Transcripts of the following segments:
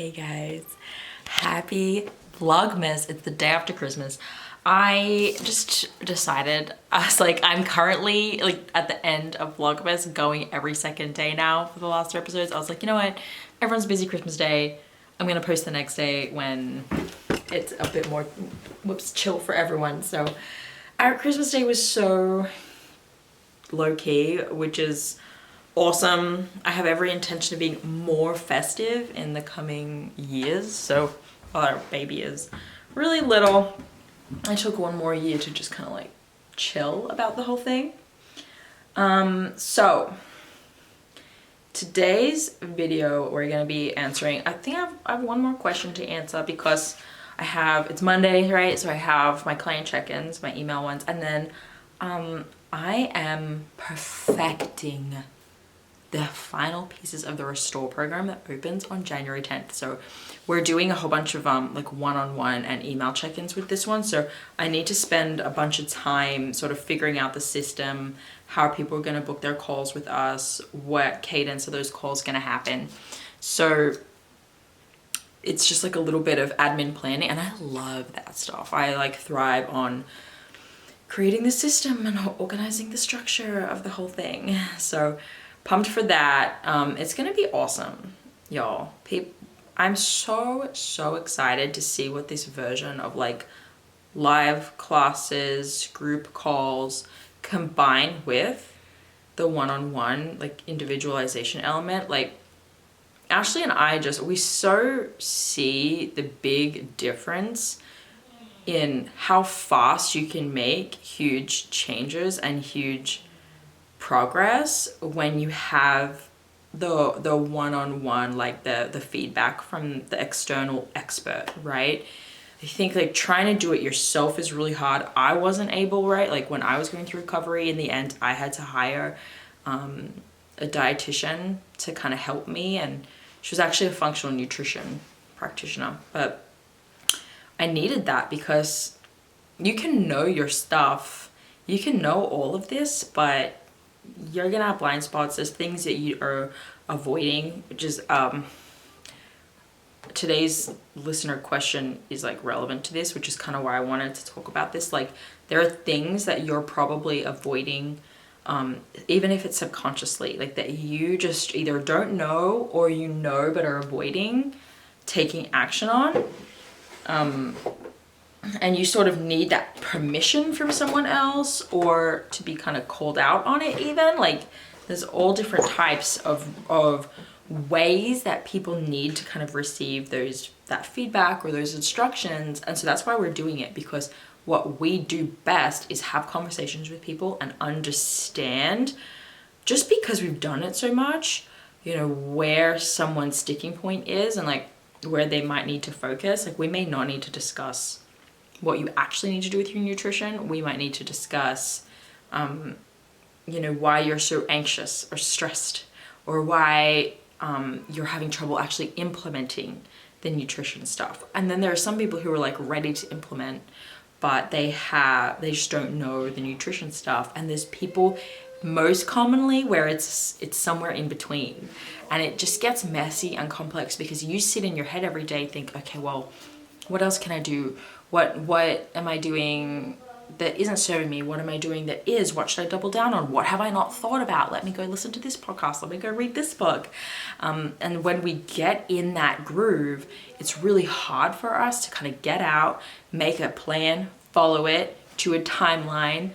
Hey guys, happy Vlogmas. It's the day after Christmas. I just decided, I was like, I'm currently like at the end of Vlogmas, going every second day now for the last 2 episodes. I was like, you know what? Everyone's busy Christmas Day. I'm gonna post the next day when it's a bit more, chill for everyone. So our Christmas Day was so low-key, which is awesome. I have every intention of being more festive in the coming years. So while our baby is really little, I took one more year to just kind of like chill about the whole thing. So today's video, we're going to be answering, I think I have one more question to answer because it's Monday, right? So I have my client check-ins, my email ones, and then I am perfecting the final pieces of the Restore program that opens on January 10th. So we're doing a whole bunch of like one-on-one and email check-ins with this one. So I need to spend a bunch of time sort of figuring out the system, how people are going to book their calls with us, what cadence of those calls going to happen. So it's just like a little bit of admin planning, and I love that stuff. I like thrive on creating the system and organizing the structure of the whole thing. So pumped for that. It's gonna be awesome, y'all. I'm so excited to see what this version of like live classes, group calls, combined with the one-on-one like individualization element. Like Ashley and I we so see the big difference in how fast you can make huge changes and huge progress when you have the one-on-one, like the feedback from the external expert, right? I think like trying to do it yourself is really hard. I wasn't able, right? Like when I was going through recovery, in the end I had to hire a dietitian to kind of help me, and she was actually a functional nutrition practitioner, but I needed that because you can know your stuff, you can know all of this, but you're gonna have blind spots. There's things that you are avoiding, which is today's listener question is like relevant to this, which is kind of why I wanted to talk about this. Like there are things that you're probably avoiding, even if it's subconsciously, like that you just either don't know or you know but are avoiding taking action on. And you sort of need that permission from someone else or to be kind of called out on it even. Like there's all different types of ways that people need to kind of receive that feedback or those instructions. And so that's why we're doing it, because what we do best is have conversations with people and understand, just because we've done it so much, you know, where someone's sticking point is and like where they might need to focus. Like we may not need to discuss what you actually need to do with your nutrition. We might need to discuss, you know, why you're so anxious or stressed, or why you're having trouble actually implementing the nutrition stuff. And then there are some people who are like ready to implement, but they just don't know the nutrition stuff. And there's people most commonly where it's somewhere in between, and it just gets messy and complex because you sit in your head every day, think, okay, well, what else can I do? What am I doing that isn't serving me? What am I doing that is? What should I double down on? What have I not thought about? Let me go listen to this podcast. Let me go read this book. And when we get in that groove, it's really hard for us to kind of get out, make a plan, follow it to a timeline,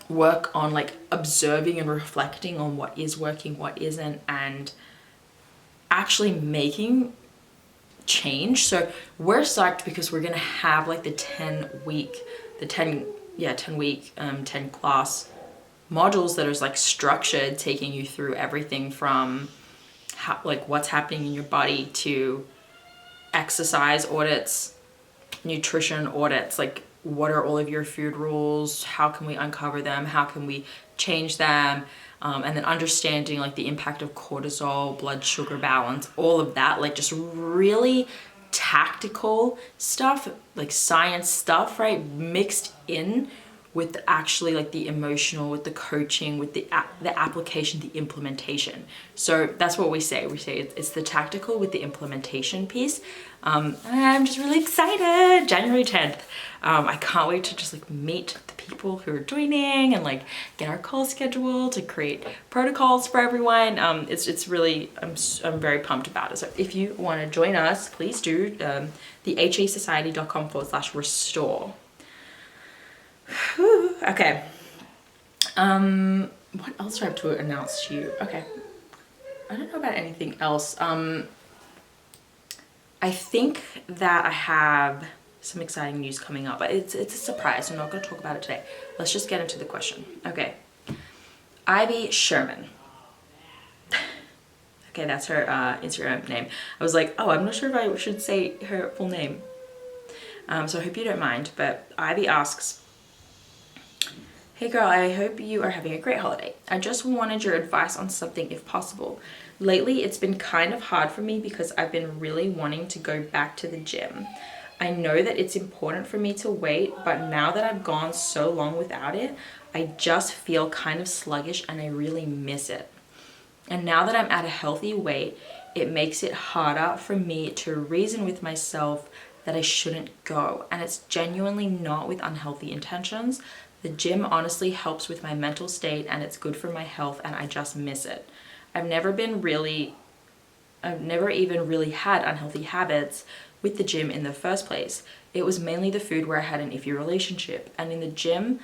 work on like observing and reflecting on what is working, what isn't, and actually making change. So we're psyched because we're gonna have like the 10 class modules that is like structured, taking you through everything from like what's happening in your body to exercise audits, nutrition audits, like what are all of your food rules, how can we uncover them, how can we change them, and then understanding like the impact of cortisol, blood sugar balance, all of that, like just really tactical stuff, like science stuff, right, mixed in with actually like the emotional, with the coaching, with the application, the implementation. So that's what we say. We say it's the tactical with the implementation piece. And I'm just really excited. January 10th. I can't wait to just like meet the people who are joining and like get our call scheduled to create protocols for everyone. It's really, I'm very pumped about it. So if you want to join us, please do. The hasociety.com/restore. Whew, okay. What else do I have to announce to you? Okay. I don't know about anything else. I think that I have some exciting news coming up, but it's a surprise. I'm not going to talk about it today. Let's just get into the question. Okay. Ivy Sherman. Okay, that's her Instagram name. I was like, oh, I'm not sure if I should say her full name. So I hope you don't mind, but Ivy asks, hey girl, I hope you are having a great holiday. I just wanted your advice on something if possible. Lately, it's been kind of hard for me because I've been really wanting to go back to the gym. I know that it's important for me to wait, but now that I've gone so long without it, I just feel kind of sluggish and I really miss it. And now that I'm at a healthy weight, it makes it harder for me to reason with myself that I shouldn't go. And it's genuinely not with unhealthy intentions. The gym honestly helps with my mental state and it's good for my health and I just miss it. I've never even really had unhealthy habits with the gym in the first place. It was mainly the food where I had an iffy relationship. And in the gym,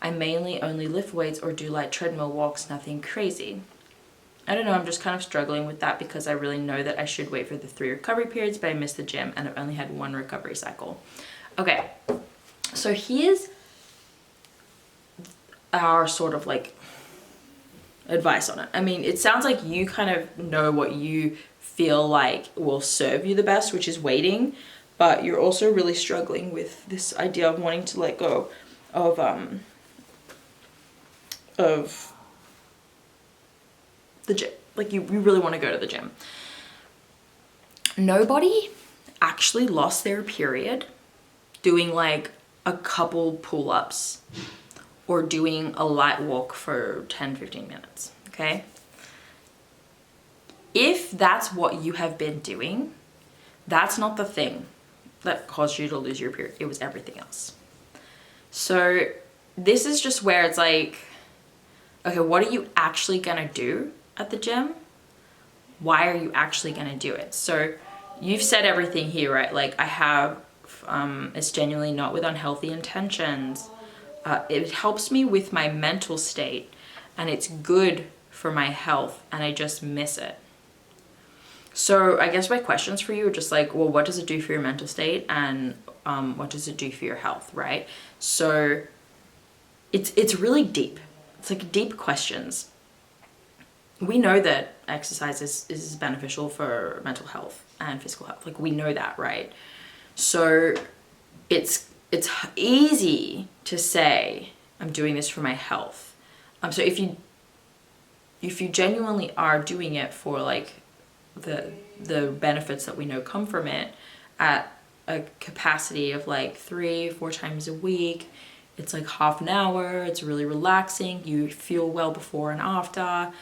I mainly only lift weights or do like treadmill walks, nothing crazy. I don't know, I'm just kind of struggling with that because I really know that I should wait for the 3 recovery periods, but I missed the gym and I've only had 1 recovery cycle. Okay, so here's our sort of like advice on it. I mean, it sounds like you kind of know what you feel like will serve you the best, which is waiting, but you're also really struggling with this idea of wanting to let go of the gym. Like you really want to go to the gym. Nobody actually lost their period doing like a couple pull-ups or doing a light walk for 10-15 minutes, okay? If that's what you have been doing, that's not the thing that caused you to lose your period. It was everything else. So this is just where it's like, okay, what are you actually gonna do at the gym? Why are you actually gonna do it? So you've said everything here, right? Like I have, it's genuinely not with unhealthy intentions. It helps me with my mental state and it's good for my health and I just miss it. So I guess my questions for you are just like, well, what does it do for your mental state and what does it do for your health, right? So it's really deep. It's like deep questions. We know that exercise is beneficial for mental health and physical health. Like we know that, right? So it's easy to say, I'm doing this for my health. So if you genuinely are doing it for like the benefits that we know come from it at a capacity of like 3-4 times a week, it's like half an hour, it's really relaxing, you feel well before and after.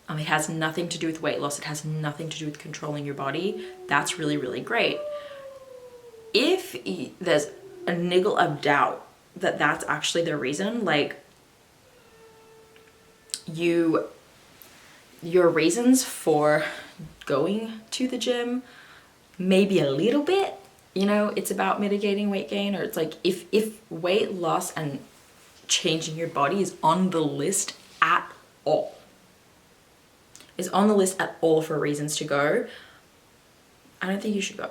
It has nothing to do with weight loss, it has nothing to do with controlling your body. That's really, really great. If there's a niggle of doubt that that's actually the reason, like your reasons for going to the gym maybe a little bit, you know, it's about mitigating weight gain, or it's like if weight loss and changing your body is on the list at all, for reasons to go, I don't think you should go.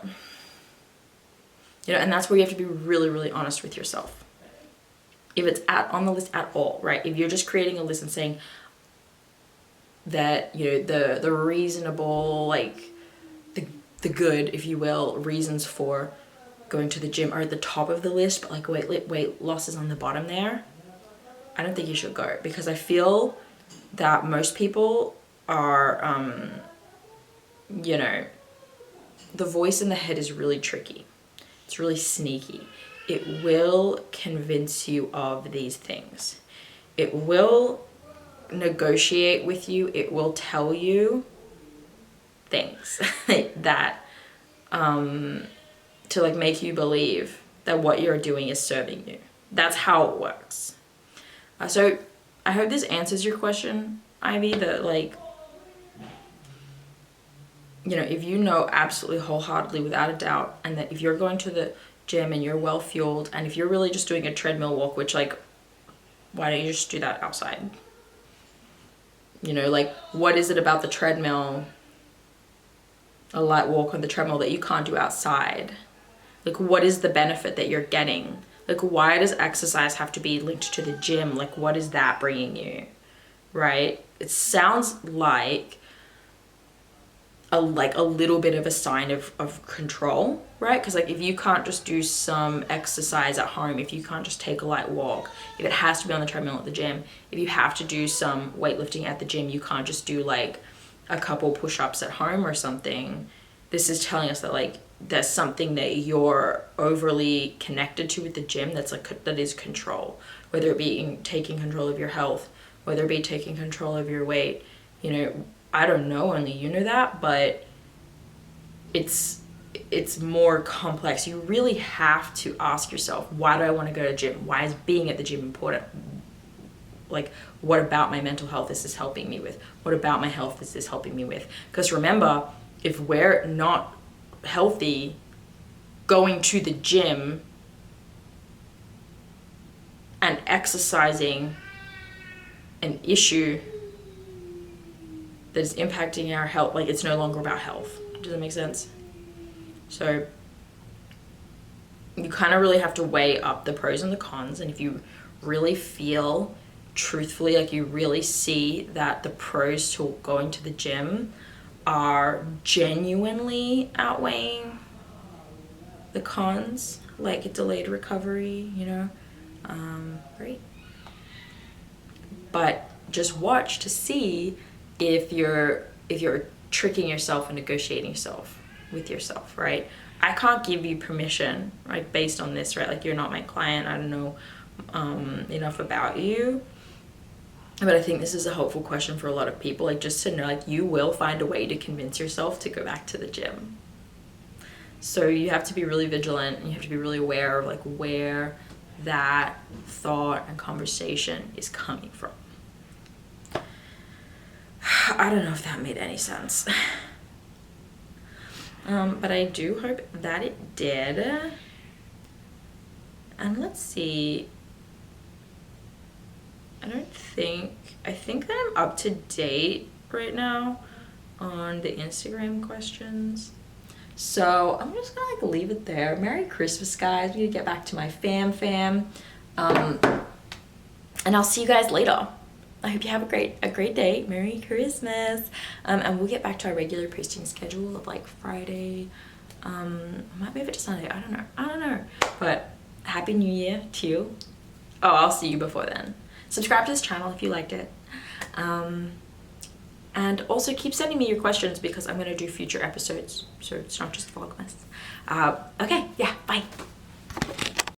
You know, and that's where you have to be really, really honest with yourself. If it's on the list at all, right? If you're just creating a list and saying that, you know, the reasonable, like the good, if you will, reasons for going to the gym are at the top of the list, but like weight loss is on the bottom there, I don't think you should go, because I feel that most people are, you know, the voice in the head is really tricky. It's really sneaky. it will convince you of these things. It will negotiate with you. It will tell you things that to like make you believe that what you're doing is serving you. That's how it works. So I hope this answers your question, Ivy, that like, you know, if you know absolutely wholeheartedly without a doubt, and that if you're going to the gym and you're well fueled, and if you're really just doing a treadmill walk, which like, why don't you just do that outside? You know, like, what is it about the treadmill, a light walk on the treadmill, that you can't do outside? Like, what is the benefit that you're getting? Like, why does exercise have to be linked to the gym? Like, what is that bringing you, right? It sounds like a little bit of a sign of control, right? Because like, if you can't just do some exercise at home, if you can't just take a light walk, if it has to be on the treadmill at the gym, if you have to do some weightlifting at the gym, you can't just do like a couple push-ups at home or something. This is telling us that like, there's something that you're overly connected to with the gym that's like, that is control, whether it be taking control of your health, whether it be taking control of your weight. You know, I don't know, only you know that, but it's more complex. You really have to ask yourself, why do I want to go to the gym? Why is being at the gym important? Like, what about my mental health is this helping me with? What about my health is this helping me with? Because remember, if we're not healthy, going to the gym and exercising an issue that is impacting our health, like, it's no longer about health. Does that make sense? So you kind of really have to weigh up the pros and the cons, and if you really feel truthfully like you really see that the pros to going to the gym are genuinely outweighing the cons, like a delayed recovery, you know, great. But just watch to see if you're tricking yourself and negotiating yourself with yourself, right? I can't give you permission, right, based on this, right? Like, you're not my client. I don't know enough about you. But I think this is a helpful question for a lot of people, like, just to know, like, you will find a way to convince yourself to go back to the gym. So you have to be really vigilant, and you have to be really aware of like where that thought and conversation is coming from. I don't know if that made any sense. But I do hope that it did. And let's see. I think that I'm up to date right now on the Instagram questions. So I'm just gonna like leave it there. Merry Christmas, guys. I'm gonna get back to my fam. And I'll see you guys later. I hope you have a great day. Merry Christmas. And we'll get back to our regular posting schedule of like Friday. I might move it to Sunday. I don't know. But Happy New Year to you. Oh, I'll see you before then. Subscribe to this channel if you liked it. And also keep sending me your questions because I'm going to do future episodes. So it's not just Vlogmas. Okay, yeah, bye.